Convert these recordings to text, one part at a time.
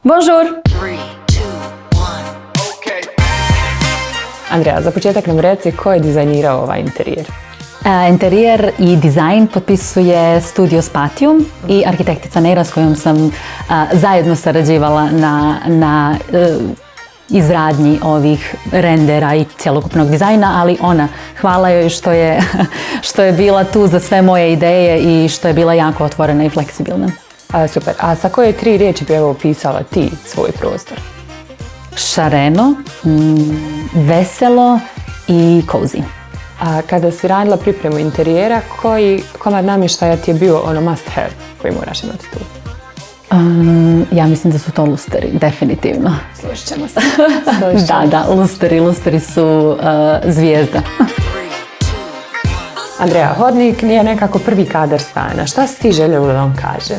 Bonjour! 3, 2, 1. Andreja, za početak nam reci ko je dizajnirao ovaj interijer? Interijer i dizajn potpisuje Studio Spatium i arhitektica Neira s kojom sam zajedno sarađivala na izradnji ovih rendera i cjelokupnog dizajna, ali ona, hvala joj što je bila tu za sve moje ideje i što je bila jako otvorena i fleksibilna. Super. A sa koje 3 riječi bi evo opisala ti svoj prostor? Šareno, veselo i cozy. A kada si radila pripremu interijera, koji komad namještaja ti je bio must have koji moraš imati tu? Ja mislim da su to lusteri, definitivno. Složit ćemo se. Da, lusteri su zvijezda. Andreja, hodnik nije nekako prvi kadar stana. Šta si ti željela da on kaže?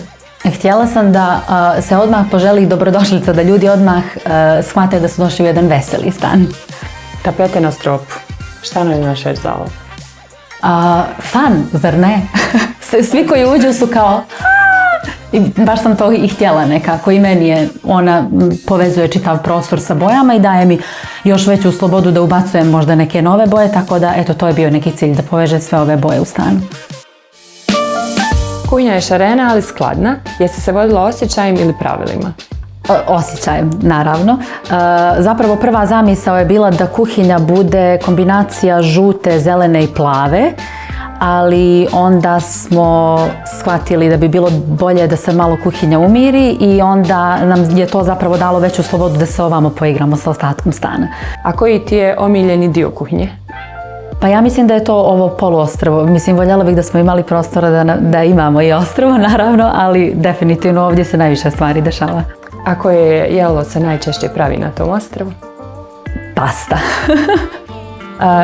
Htjela sam da se odmah poželi dobrodošlica, da ljudi odmah shvate da su došli u jedan veseli stan. Tapete na stropu. Šta nam imaš reći za ovo? Fun, zar ne? Svi koji uđu su kao i baš sam to i htjela nekako i meni je, ona povezuje čitav prostor sa bojama i daje mi još veću slobodu da ubacujem možda neke nove boje, tako da eto to je bio neki cilj, da poveže sve ove boje u stanu. Kuhinja je šarena, ali skladna. Jesi se vodila osjećajem ili pravilima? Osjećajem, naravno. Zapravo prva zamisao je bila da kuhinja bude kombinacija žute, zelene i plave, ali onda smo shvatili da bi bilo bolje da se malo kuhinja umiri i onda nam je to zapravo dalo veću slobodu da se ovamo poigramo sa ostatkom stana. A koji ti je omiljeni dio kuhinje? Pa ja mislim da je to ovo poluostrvo. Mislim, voljela bih da smo imali prostora da imamo i ostrvo, naravno, ali definitivno ovdje se najviše stvari dešava. A koje jelo se najčešće pravi na tom ostrvu? Pasta.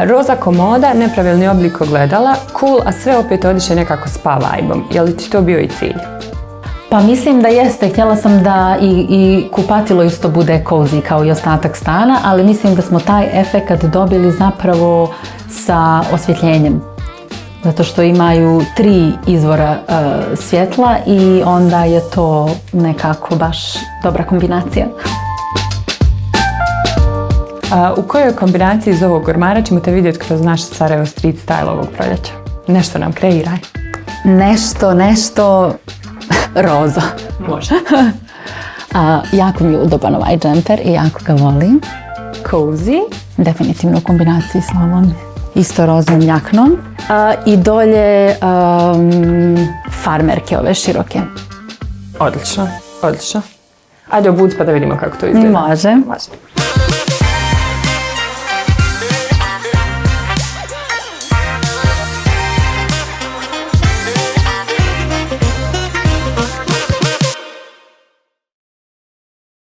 Roza komoda, nepravilni oblik ogledala, cool, a sve opet odiše nekako spa vibe-om. Je li ti to bio i cilj? Pa mislim da jeste. Htjela sam da i kupatilo isto bude cozy kao i ostatak stana, ali mislim da smo taj efekat dobili zapravo sa osvjetljenjem. Zato što imaju 3 izvora svjetla i onda je to nekako baš dobra kombinacija. U kojoj kombinaciji iz ovog ormara ćemo te vidjeti kroz naš Sarajevo Street Style ovog proljeća? Nešto nam kreiraj. Nešto roza. Može. Jako mi je udoban ovaj džemper i jako ga volim. Cozy. Definitivno u kombinaciji s ovom isto rozom jaknom. I dolje farmerke ove široke. Odlično, odlično. Ajde obuci pa da vidimo kako to izgleda. Može. Može.